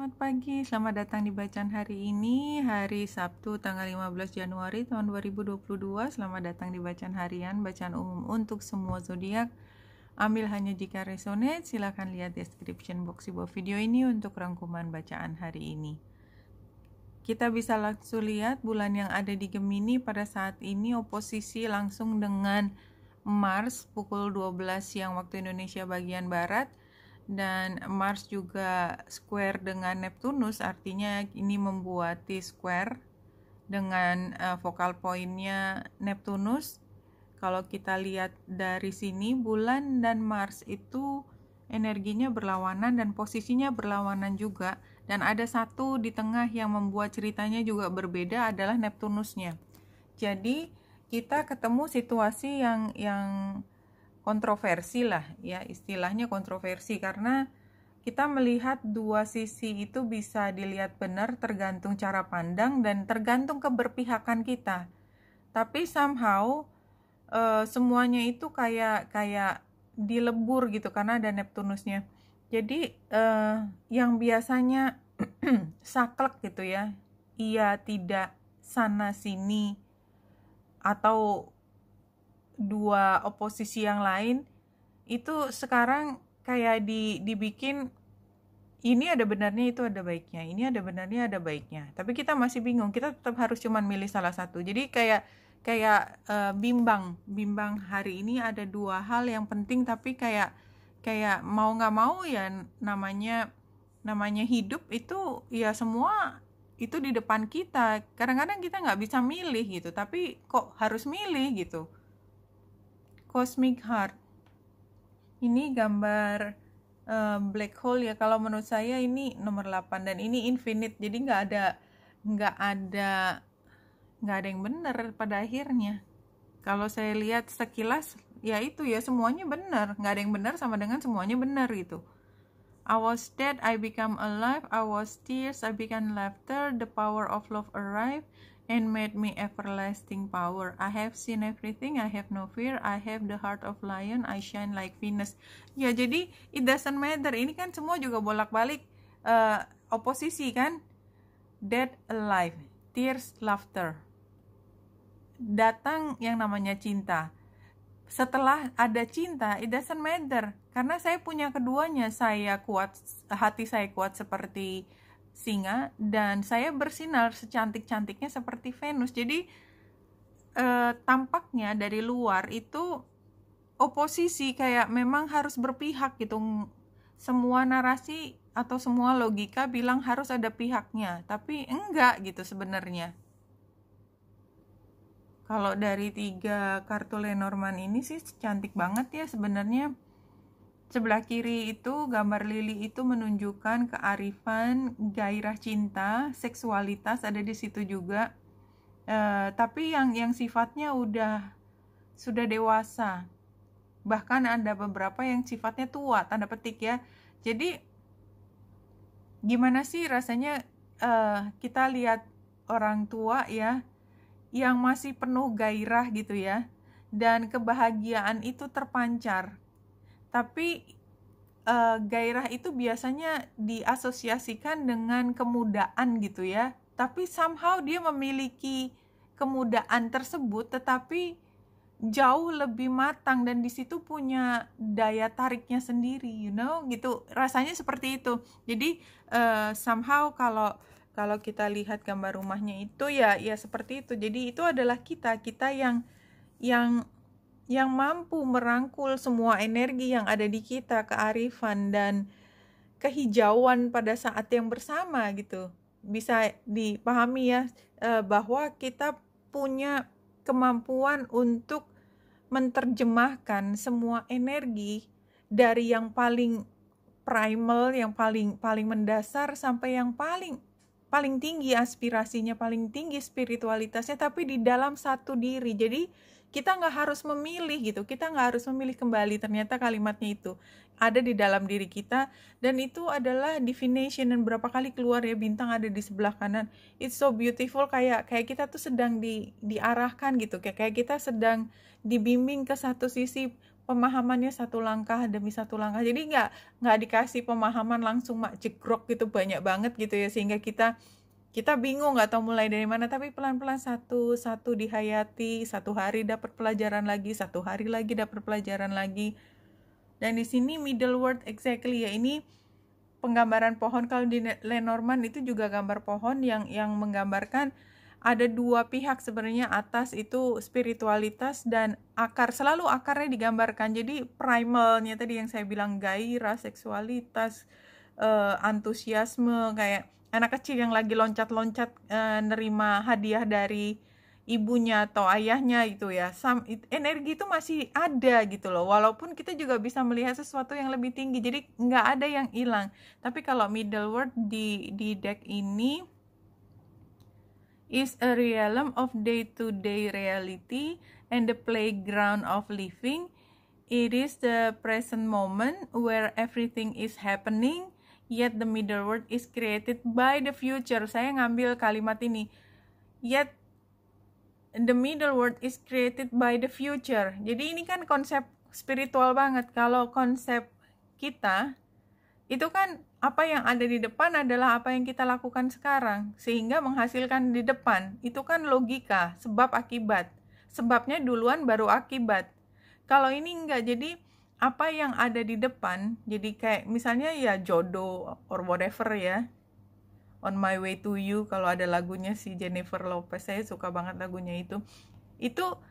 Selamat pagi, selamat datang di bacaan hari ini, hari Sabtu tanggal 15 Januari tahun 2022. Selamat datang di bacaan harian, bacaan umum untuk semua zodiak. Ambil hanya jika resonate, silakan lihat description box di bawah video ini untuk rangkuman bacaan hari ini. Kita bisa langsung lihat bulan yang ada di Gemini pada saat ini oposisi langsung dengan Mars pukul 12 siang waktu Indonesia bagian Barat. Dan Mars juga square dengan Neptunus, artinya ini membuat T-square dengan focal pointnya Neptunus. Kalau kita lihat dari sini, bulan dan Mars itu energinya berlawanan dan posisinya berlawanan juga. Dan ada satu di tengah yang membuat ceritanya juga berbeda adalah Neptunusnya. Jadi kita ketemu situasi yang kontroversi lah ya, istilahnya kontroversi, karena kita melihat dua sisi itu bisa dilihat benar tergantung cara pandang dan tergantung keberpihakan kita. Tapi somehow semuanya itu kayak dilebur gitu karena ada Neptunusnya. Jadi yang biasanya saklek gitu ya, iya tidak sana sini atau dua oposisi yang lain itu sekarang kayak dibikin ini ada benarnya, itu ada baiknya, ini ada benarnya, ada baiknya, tapi kita masih bingung, kita tetap harus cuman milih salah satu. Jadi kayak bimbang hari ini ada dua hal yang penting, tapi kayak mau nggak mau ya, namanya hidup itu ya, semua itu di depan kita. Kadang-kadang kita nggak bisa milih gitu, tapi kok harus milih gitu. Cosmic Heart ini gambar black hole ya, kalau menurut saya ini nomor 8 dan ini infinite, jadi nggak ada yang benar pada akhirnya. Kalau saya lihat sekilas ya itu ya, semuanya benar, nggak ada yang benar sama dengan semuanya benar gitu. I was dead, I become alive. I was tears, I became laughter. The power of love arrived and made me everlasting power. I have seen everything, I have no fear. I have the heart of lion, I shine like Venus. Ya, jadi it doesn't matter. Ini kan semua juga bolak-balik oposisi kan. Dead, alive, tears, laughter. Datang yang namanya cinta. Setelah ada cinta, it doesn't matter, karena saya punya keduanya. Saya kuat, hati saya kuat seperti singa, dan saya bersinar secantik-cantiknya seperti Venus. Jadi tampaknya dari luar itu oposisi, kayak memang harus berpihak gitu. Semua narasi atau semua logika bilang harus ada pihaknya, tapi enggak gitu sebenarnya. Kalau dari 3 kartu Lenormand ini sih cantik banget ya sebenarnya. Sebelah kiri itu gambar lili, itu menunjukkan kearifan, gairah cinta, seksualitas ada di situ juga. Tapi yang sifatnya sudah dewasa. Bahkan ada beberapa yang sifatnya tua, tanda petik ya. Jadi gimana sih rasanya kita lihat orang tua ya, yang masih penuh gairah gitu ya, dan kebahagiaan itu terpancar. Tapi gairah itu biasanya diasosiasikan dengan kemudaan gitu ya, tapi somehow dia memiliki kemudaan tersebut tetapi jauh lebih matang, dan di situ punya daya tariknya sendiri, gitu rasanya seperti itu. Jadi somehow kalau kita lihat gambar rumahnya itu ya seperti itu. Jadi itu adalah kita yang mampu merangkul semua energi yang ada di kita, kearifan dan kehijauan pada saat yang bersama gitu. Bisa dipahami ya, bahwa kita punya kemampuan untuk menerjemahkan semua energi dari yang paling primal, yang paling mendasar, sampai yang paling tinggi aspirasinya, paling tinggi spiritualitasnya, tapi di dalam satu diri. Jadi kita nggak harus memilih gitu, kita nggak harus memilih kembali. Ternyata kalimatnya itu ada di dalam diri kita, dan itu adalah divination. Dan berapa kali keluar ya, bintang ada di sebelah kanan. It's so beautiful, kayak kita tuh sedang diarahkan gitu, kayak kita sedang dibimbing ke satu sisi pemahamannya satu langkah demi satu langkah. Jadi nggak dikasih pemahaman langsung mak jegrok gitu banyak banget gitu ya, sehingga kita bingung nggak tahu mulai dari mana. Tapi pelan-pelan satu dihayati, satu hari dapat pelajaran lagi, satu hari lagi dapat pelajaran lagi. Dan di sini middle word exactly ya, ini penggambaran pohon. Kalau di Lenormand itu juga gambar pohon yang menggambarkan ada dua pihak sebenarnya. Atas itu spiritualitas dan akar, selalu akarnya digambarkan. Jadi primalnya tadi yang saya bilang, gairah, seksualitas, antusiasme, kayak anak kecil yang lagi loncat-loncat nerima hadiah dari ibunya atau ayahnya gitu ya. Energi itu masih ada gitu loh, walaupun kita juga bisa melihat sesuatu yang lebih tinggi. Jadi nggak ada yang hilang. Tapi kalau middle word di deck ini is a realm of day-to-day reality and the playground of living. It is the present moment where everything is happening, yet the middle word is created by the future. Saya ngambil kalimat ini, yet the middle word is created by the future. Jadi ini kan konsep spiritual banget. Kalau konsep kita itu kan apa yang ada di depan adalah apa yang kita lakukan sekarang, sehingga menghasilkan di depan. Itu kan logika, sebab akibat. Sebabnya duluan baru akibat. Kalau ini enggak, jadi apa yang ada di depan, jadi kayak misalnya ya jodoh or whatever ya. On My Way to You, kalau ada lagunya si Jennifer Lopez, saya suka banget lagunya itu. Itu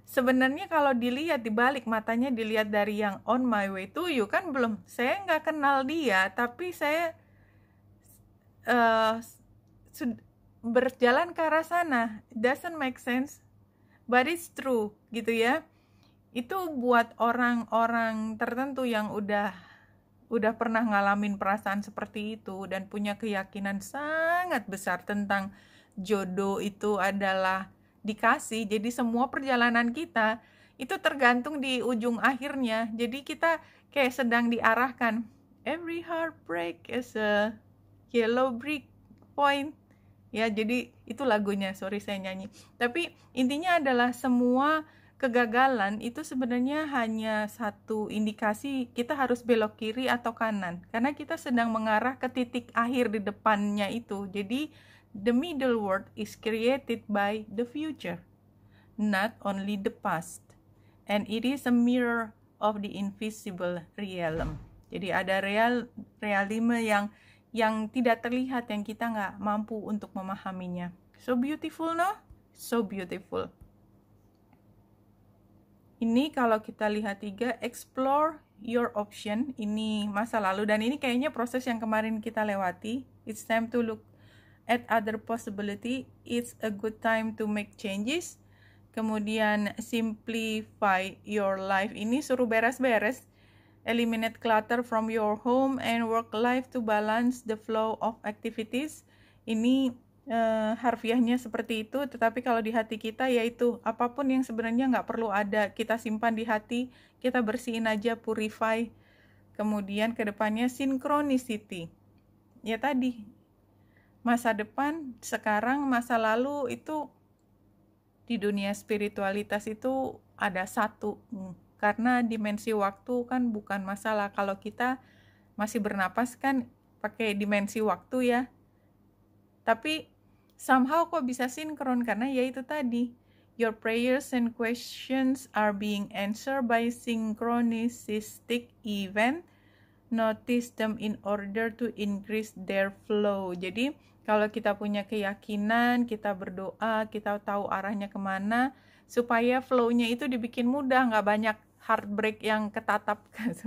sebenarnya kalau dilihat dibalik matanya, dilihat dari yang On My Way to You, kan belum, saya nggak kenal dia, tapi saya berjalan ke arah sana. Doesn't make sense, but it's true gitu ya. Itu buat orang-orang tertentu yang udah pernah ngalamin perasaan seperti itu dan punya keyakinan sangat besar tentang jodoh itu adalah dikasih. Jadi semua perjalanan kita itu tergantung di ujung akhirnya. Jadi kita kayak sedang diarahkan. Every heartbreak is a yellow brick point. Ya, jadi itu lagunya. Sorry saya nyanyi. Tapi intinya adalah semua kegagalan itu sebenarnya hanya satu indikasi kita harus belok kiri atau kanan, karena kita sedang mengarah ke titik akhir di depannya itu. Jadi the middle word is created by the future, not only the past, and it is a mirror of the invisible realm. Jadi ada realime yang tidak terlihat, yang kita nggak mampu untuk memahaminya. So beautiful, no? So beautiful. Ini kalau kita lihat 3, explore your option. Ini masa lalu, dan ini kayaknya proses yang kemarin kita lewati. It's time to look at other possibility. It's a good time to make changes. Kemudian simplify your life. Ini suruh beres-beres. Eliminate clutter from your home and work life to balance the flow of activities. Ini harfiahnya seperti itu, tetapi kalau di hati kita yaitu apapun yang sebenarnya nggak perlu ada, kita simpan di hati, kita bersihin aja, purify. Kemudian ke depannya synchronicity. Ya tadi, masa depan, sekarang, masa lalu itu di dunia spiritualitas itu ada satu. Karena dimensi waktu kan bukan masalah. Kalau kita masih bernapas kan pakai dimensi waktu ya. Tapi somehow kok bisa sinkron, karena ya itu tadi, your prayers and questions are being answered by synchronistic event. Notice them in order to increase their flow. Jadi kalau kita punya keyakinan, kita berdoa, kita tahu arahnya kemana, supaya flow-nya itu dibikin mudah, nggak banyak heartbreak yang ketatap,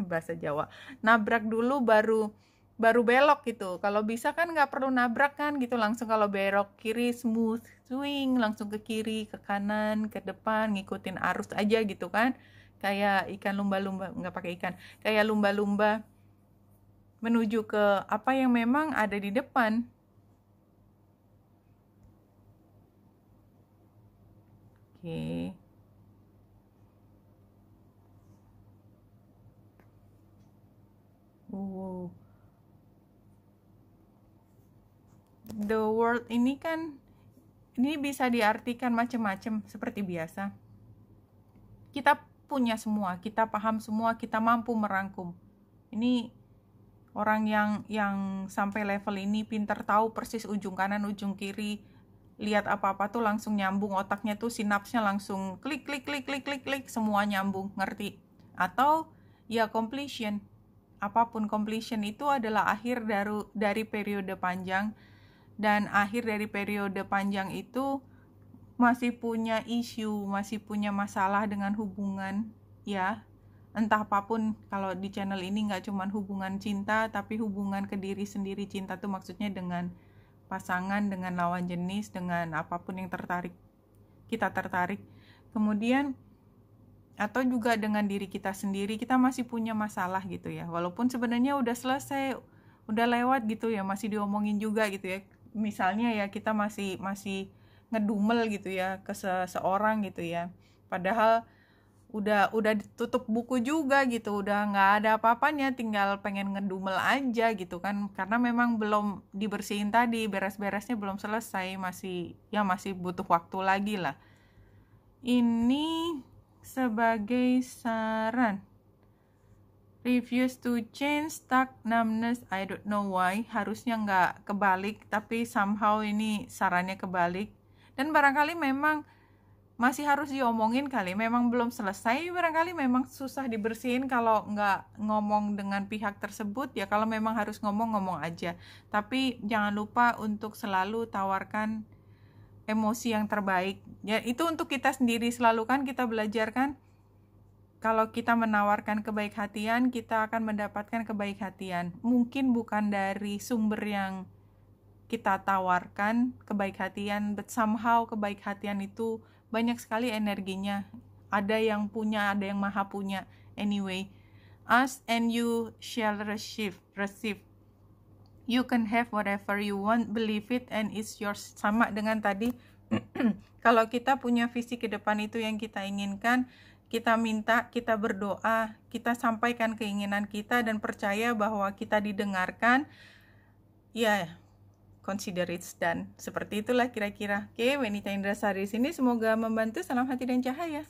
bahasa Jawa, nabrak dulu baru belok gitu. Kalau bisa kan nggak perlu nabrak kan gitu, langsung kalau belok kiri smooth swing, langsung ke kiri, ke kanan, ke depan, ngikutin arus aja gitu kan. Kayak ikan lumba-lumba, nggak pakai ikan, kayak lumba-lumba menuju ke apa yang memang ada di depan. Oke. The world ini kan, ini bisa diartikan macam-macam seperti biasa. Kita punya semua, kita paham semua, kita mampu merangkum. Ini orang yang sampai level ini pinter tahu persis ujung kanan, ujung kiri, lihat apa-apa tuh langsung nyambung, otaknya tuh sinapsnya langsung klik klik klik klik klik klik, semua nyambung, ngerti. Atau ya completion. Apapun, completion itu adalah akhir dari periode panjang, dan akhir dari periode panjang itu masih punya isu, masih punya masalah dengan hubungan, ya. Entah apapun, kalau di channel ini nggak cuma hubungan cinta, tapi hubungan ke diri sendiri. Cinta tuh maksudnya dengan pasangan, dengan lawan jenis, dengan apapun yang kita tertarik. Kemudian, atau juga dengan diri kita sendiri, kita masih punya masalah gitu ya. Walaupun sebenarnya udah selesai, udah lewat gitu ya, masih diomongin juga gitu ya. Misalnya ya kita masih ngedumel gitu ya ke seseorang gitu ya, padahal udah ditutup buku juga gitu, udah nggak ada apa-apanya, tinggal pengen ngedumel aja gitu kan, karena memang belum dibersihin tadi, beres-beresnya belum selesai, masih butuh waktu lagi lah. Ini sebagai saran, refuse to change, stuck, numbness, I don't know why, harusnya nggak kebalik, tapi somehow ini sarannya kebalik. Dan barangkali memang masih harus diomongin kali, memang belum selesai, barangkali memang susah dibersihin kalau nggak ngomong dengan pihak tersebut. Ya kalau memang harus ngomong aja, tapi jangan lupa untuk selalu tawarkan emosi yang terbaik. Ya itu untuk kita sendiri, selalu kan kita belajar kan, kalau kita menawarkan kebaik hatian, kita akan mendapatkan kebaik hatian. Mungkin bukan dari sumber yang kita tawarkan kebaik hatian, but somehow kebaik hatian itu banyak sekali energinya. Ada yang punya, ada yang maha punya. Anyway, ask and you shall receive. You can have whatever you want, believe it and it's yours. Sama dengan tadi, kalau kita punya visi ke depan itu yang kita inginkan, kita minta, kita berdoa, kita sampaikan keinginan kita dan percaya bahwa kita didengarkan, ya consider it's done. Seperti itulah kira-kira. Oke, Wenita Indrasari di sini, semoga membantu. Salam hati dan cahaya.